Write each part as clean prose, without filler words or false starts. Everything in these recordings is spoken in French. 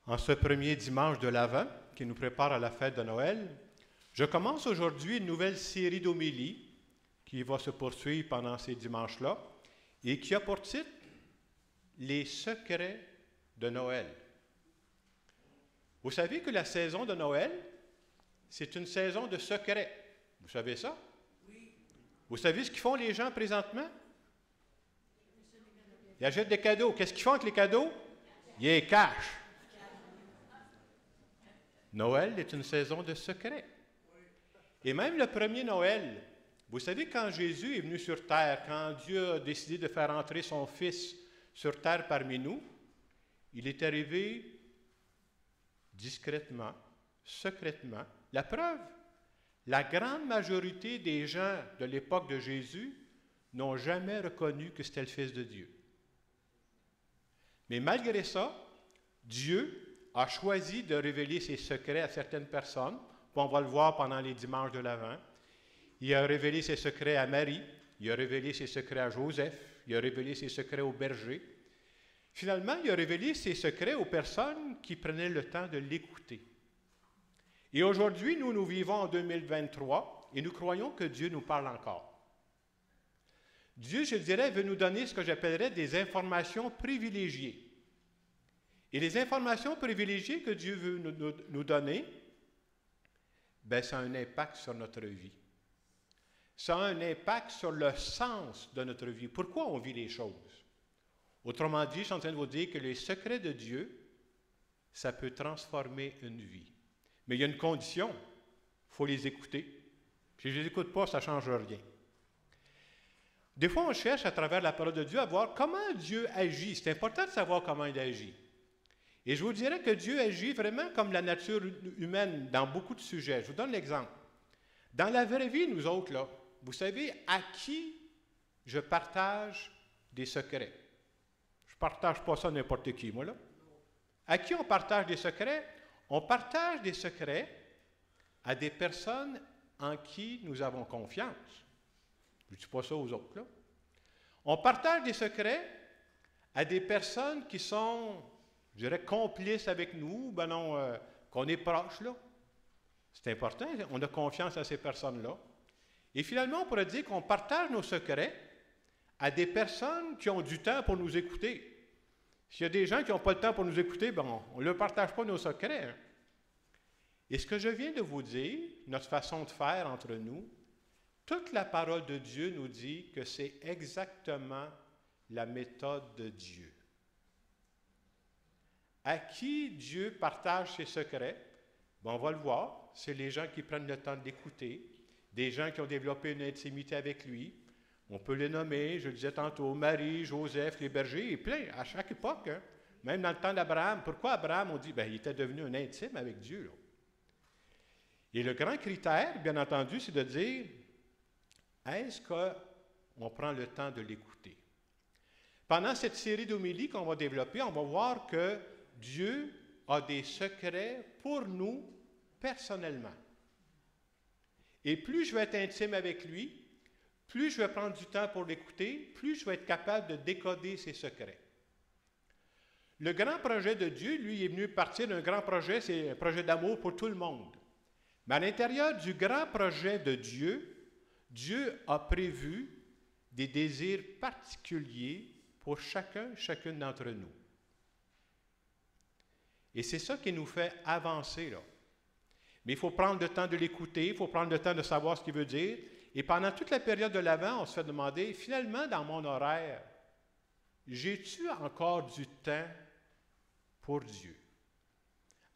En ce premier dimanche de l'Avent, qui nous prépare à la fête de Noël, je commence aujourd'hui une nouvelle série d'homélies qui va se poursuivre pendant ces dimanches-là et qui a pour titre « Les secrets de Noël ». Vous savez que la saison de Noël, c'est une saison de secrets. Vous savez ça? Oui. Vous savez ce qu'ils font les gens présentement? Ils achètent des cadeaux. Qu'est-ce qu'ils font avec les cadeaux? Ils les cachent. Noël est une saison de secrets. Et même le premier Noël, vous savez, quand Jésus est venu sur terre, quand Dieu a décidé de faire entrer son Fils sur terre parmi nous, il est arrivé discrètement, secrètement. La preuve, la grande majorité des gens de l'époque de Jésus n'ont jamais reconnu que c'était le Fils de Dieu. Mais malgré ça, Dieu a choisi de révéler ses secrets à certaines personnes. On va le voir pendant les dimanches de l'Avent. Il a révélé ses secrets à Marie, il a révélé ses secrets à Joseph, il a révélé ses secrets aux bergers. Finalement, il a révélé ses secrets aux personnes qui prenaient le temps de l'écouter. Et aujourd'hui, nous vivons en 2023 et nous croyons que Dieu nous parle encore. Dieu, je dirais, veut nous donner ce que j'appellerais des informations privilégiées. Et les informations privilégiées que Dieu veut nous donner, bien, ça a un impact sur notre vie. Ça a un impact sur le sens de notre vie. Pourquoi on vit les choses? Autrement dit, je suis en train de vous dire que les secrets de Dieu, ça peut transformer une vie. Mais il y a une condition, il faut les écouter. Si je ne les écoute pas, ça ne change rien. Des fois, on cherche à travers la parole de Dieu à voir comment Dieu agit. C'est important de savoir comment il agit. Et je vous dirais que Dieu agit vraiment comme la nature humaine dans beaucoup de sujets. Je vous donne l'exemple. Dans la vraie vie, nous autres, là, vous savez à qui je partage des secrets? Je ne partage pas ça à n'importe qui, moi, là. À qui on partage des secrets? On partage des secrets à des personnes en qui nous avons confiance. Je ne dis pas ça aux autres, là. On partage des secrets à des personnes qui sont, je dirais, complices avec nous, ben non, qu'on est proche, là. C'est important, on a confiance à ces personnes-là. Et finalement, on pourrait dire qu'on partage nos secrets à des personnes qui ont du temps pour nous écouter. S'il y a des gens qui n'ont pas le temps pour nous écouter, ben on ne leur partage pas nos secrets. Hein. Et ce que je viens de vous dire, notre façon de faire entre nous, toute la parole de Dieu nous dit que c'est exactement la méthode de Dieu. À qui Dieu partage ses secrets? Ben, on va le voir, c'est les gens qui prennent le temps d'écouter, des gens qui ont développé une intimité avec lui. On peut les nommer, je le disais tantôt, Marie, Joseph, les bergers, et plein, à chaque époque. Hein. Même dans le temps d'Abraham. Pourquoi Abraham, on dit, ben, il était devenu un intime avec Dieu. Là. Et le grand critère, bien entendu, c'est de dire, est-ce qu'on prend le temps de l'écouter? Pendant cette série d'homélies qu'on va développer, on va voir que Dieu a des secrets pour nous personnellement. Et plus je vais être intime avec lui, plus je vais prendre du temps pour l'écouter, plus je vais être capable de décoder ses secrets. Le grand projet de Dieu, lui, il est venu partir d'un grand projet, c'est un projet d'amour pour tout le monde. Mais à l'intérieur du grand projet de Dieu, Dieu a prévu des désirs particuliers pour chacune d'entre nous. Et c'est ça qui nous fait avancer, là. Mais il faut prendre le temps de l'écouter, il faut prendre le temps de savoir ce qu'il veut dire. Et pendant toute la période de l'Avent, on se fait demander, finalement, dans mon horaire, j'ai-tu encore du temps pour Dieu?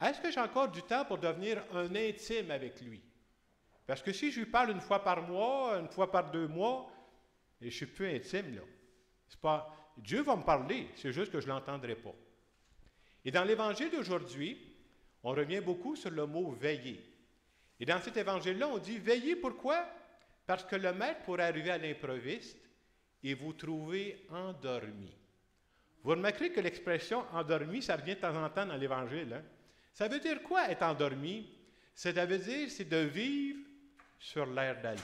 Est-ce que j'ai encore du temps pour devenir un intime avec lui? Parce que si je lui parle une fois par mois, une fois par 2 mois, et je ne suis plus intime, là. C'est pas, Dieu va me parler, c'est juste que je ne l'entendrai pas. Et dans l'Évangile d'aujourd'hui, on revient beaucoup sur le mot « veiller ». Et dans cet évangile-là, on dit « veiller » pourquoi? Parce que le maître pourrait arriver à l'improviste et vous trouver endormi. Vous remarquerez que l'expression « endormi », ça revient de temps en temps dans l'Évangile. Hein? Ça veut dire quoi, être endormi? Ça veut dire, c'est de vivre sur l'air d'aller.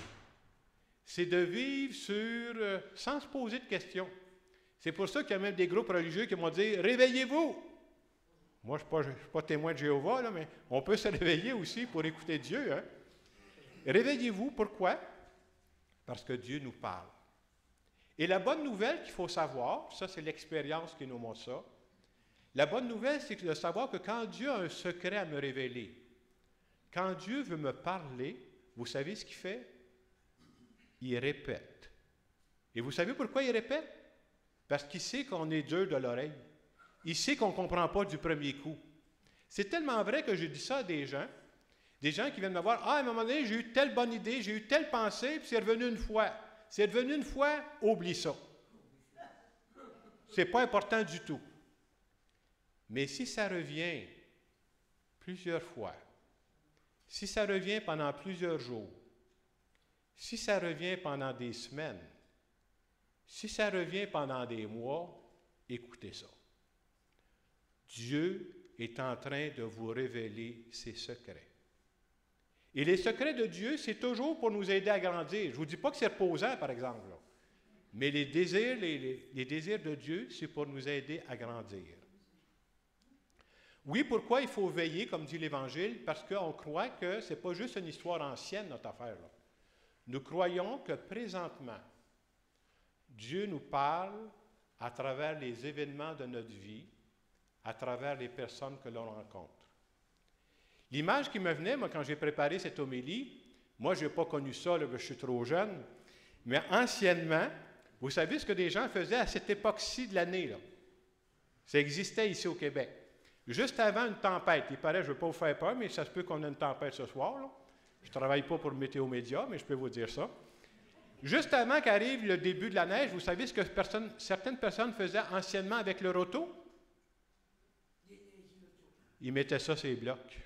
C'est de vivre sans se poser de questions. C'est pour ça qu'il y a même des groupes religieux qui vont dire « réveillez-vous ». Moi, je ne suis pas témoin de Jéhovah, là, mais on peut se réveiller aussi pour écouter Dieu. Hein? Réveillez-vous, pourquoi? Parce que Dieu nous parle. Et la bonne nouvelle qu'il faut savoir, ça c'est l'expérience qui nous montre ça, la bonne nouvelle, c'est de savoir que quand Dieu a un secret à me révéler, quand Dieu veut me parler, vous savez ce qu'il fait? Il répète. Et vous savez pourquoi il répète? Parce qu'il sait qu'on est dur de l'oreille. Il sait qu'on ne comprend pas du premier coup. C'est tellement vrai que je dis ça à des gens qui viennent me voir, « Ah, à un moment donné, j'ai eu telle bonne idée, j'ai eu telle pensée, puis c'est revenu une fois. » C'est revenu une fois, oublie ça. Ce n'est pas important du tout. Mais si ça revient plusieurs fois, si ça revient pendant plusieurs jours, si ça revient pendant des semaines, si ça revient pendant des mois, écoutez ça. Dieu est en train de vous révéler ses secrets. Et les secrets de Dieu, c'est toujours pour nous aider à grandir. Je ne vous dis pas que c'est reposant, par exemple. Là. Mais les désirs de Dieu, c'est pour nous aider à grandir. Oui, pourquoi il faut veiller, comme dit l'Évangile? Parce qu'on croit que ce n'est pas juste une histoire ancienne, notre affaire. Là. Nous croyons que présentement, Dieu nous parle à travers les événements de notre vie, à travers les personnes que l'on rencontre. L'image qui me venait, moi, quand j'ai préparé cette homélie, moi, je n'ai pas connu ça, là, je suis trop jeune, mais anciennement, vous savez ce que des gens faisaient à cette époque-ci de l'année, là? Ça existait ici au Québec. Juste avant une tempête, il paraît, je ne veux pas vous faire peur, mais ça se peut qu'on ait une tempête ce soir, là. Je ne travaille pas pour le Météo Média, mais je peux vous dire ça. Juste avant qu'arrive le début de la neige, vous savez ce que certaines personnes faisaient anciennement avec leur auto? Ils mettaient ça sur les blocs.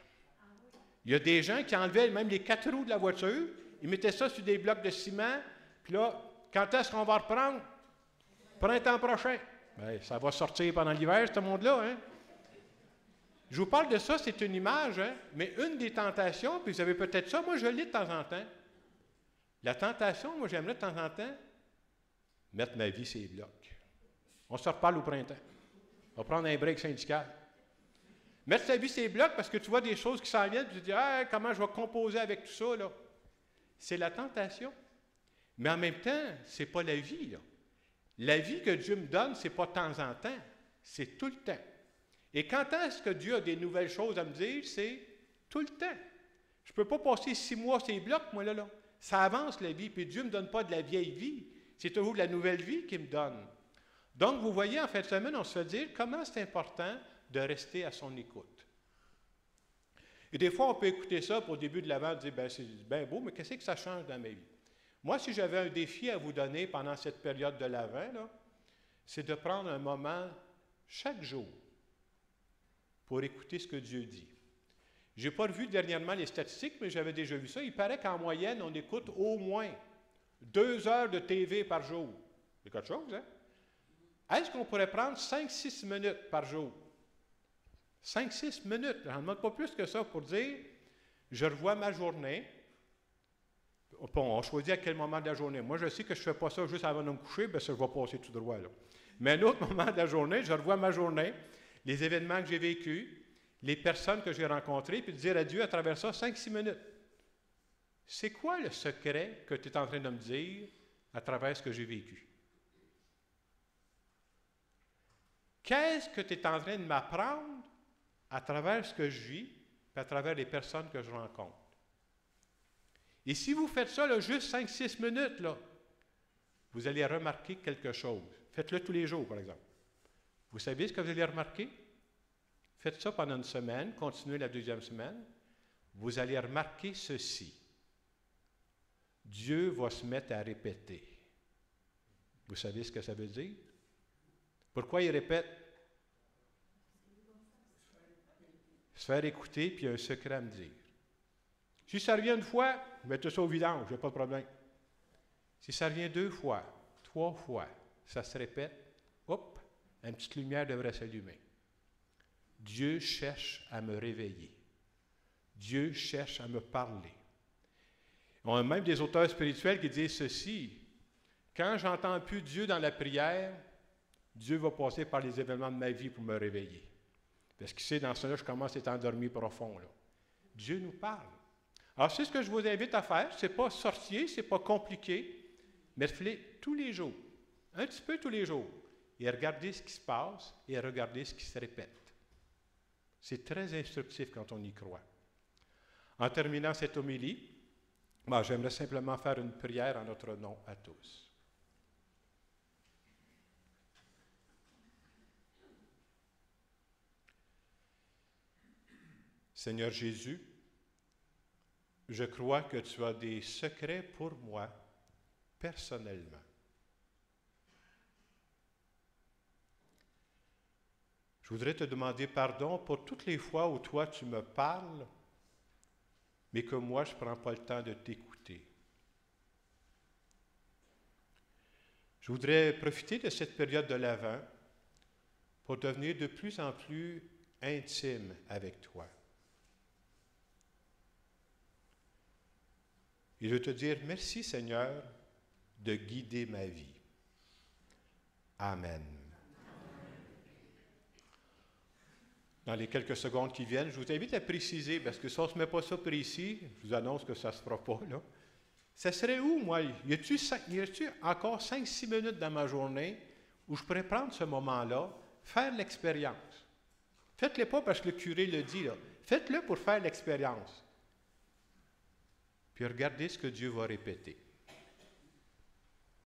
Il y a des gens qui enlevaient même les 4 roues de la voiture, ils mettaient ça sur des blocs de ciment, puis là, quand est-ce qu'on va reprendre? Printemps prochain. Bien, ça va sortir pendant l'hiver, ce monde-là, hein? Je vous parle de ça, c'est une image, hein? Mais une des tentations, puis vous avez peut-être ça, moi je lis de temps en temps. La tentation, moi j'aimerais de temps en temps mettre ma vie sur les blocs. On se reparle au printemps. On va prendre un break syndical. Mettre sa vie sur les blocs parce que tu vois des choses qui s'en viennent, puis tu te dis, ah, comment je vais composer avec tout ça, là? C'est la tentation. Mais en même temps, ce n'est pas la vie, là. La vie que Dieu me donne, ce n'est pas de temps en temps, c'est tout le temps. Et quand est-ce que Dieu a des nouvelles choses à me dire, c'est tout le temps. Je ne peux pas passer 6 mois sur les blocs, moi, là. Ça avance, la vie, puis Dieu ne me donne pas de la vieille vie. C'est toujours de la nouvelle vie qu'il me donne. Donc, vous voyez, en fin de semaine, on se fait dire comment c'est important de rester à son écoute. Et des fois, on peut écouter ça pour le début de l'Avent, dire, ben, c'est bien beau, mais qu'est-ce que ça change dans ma vie? Moi, si j'avais un défi à vous donner pendant cette période de l'Avent, là, c'est de prendre un moment chaque jour pour écouter ce que Dieu dit. Je n'ai pas revu dernièrement les statistiques, mais j'avais déjà vu ça. Il paraît qu'en moyenne, on écoute au moins 2 heures de TV par jour. C'est quelque chose, hein? Est-ce qu'on pourrait prendre 5-6 minutes par jour? 5-6 minutes, j'en demande pas plus que ça pour dire, je revois ma journée. Bon, on choisit à quel moment de la journée. Moi, je sais que je ne fais pas ça juste avant de me coucher, bien ça, je vais passer tout droit, là. Mais un autre moment de la journée, je revois ma journée, les événements que j'ai vécus, les personnes que j'ai rencontrées, puis dire à Dieu à travers ça 5-6 minutes. C'est quoi le secret que tu es en train de me dire à travers ce que j'ai vécu? Qu'est-ce que tu es en train de m'apprendre à travers ce que je vis et à travers les personnes que je rencontre? Et si vous faites ça là, juste 5-6 minutes, là, vous allez remarquer quelque chose. Faites-le tous les jours, par exemple. Vous savez ce que vous allez remarquer? Faites ça pendant une semaine, continuez la 2e semaine. Vous allez remarquer ceci. Dieu va se mettre à répéter. Vous savez ce que ça veut dire? Pourquoi il répète? Se faire écouter, puis il y a un secret à me dire. Si ça revient une fois, mettez ça au vidange, je n'ai pas de problème. Si ça revient 2 fois, 3 fois, ça se répète, hop, une petite lumière devrait s'allumer. Dieu cherche à me réveiller. Dieu cherche à me parler. On a même des auteurs spirituels qui disent ceci. Quand j'entends plus Dieu dans la prière, Dieu va passer par les événements de ma vie pour me réveiller. Parce qu'ici, dans ce là je commence à être endormi profond. Là. Dieu nous parle. Alors, c'est ce que je vous invite à faire. Ce n'est pas sorcier, ce n'est pas compliqué, mais faites tous les jours, un petit peu tous les jours, et regardez ce qui se passe et regardez ce qui se répète. C'est très instructif quand on y croit. En terminant cette homélie, j'aimerais simplement faire une prière en notre nom à tous. Seigneur Jésus, je crois que tu as des secrets pour moi, personnellement. Je voudrais te demander pardon pour toutes les fois où toi tu me parles, mais que moi je ne prends pas le temps de t'écouter. Je voudrais profiter de cette période de l'Avent pour devenir de plus en plus intime avec toi. Et je veux te dire merci Seigneur de guider ma vie. Amen. Dans les quelques secondes qui viennent, je vous invite à préciser, parce que si on ne se met pas ça précis, je vous annonce que ça ne se fera pas, là. Ça serait où, moi? Y a-t-il encore 5-6 minutes dans ma journée où je pourrais prendre ce moment-là, faire l'expérience? Faites-le pas parce que le curé le dit, là. Faites-le pour faire l'expérience. Puis regardez ce que Dieu va répéter.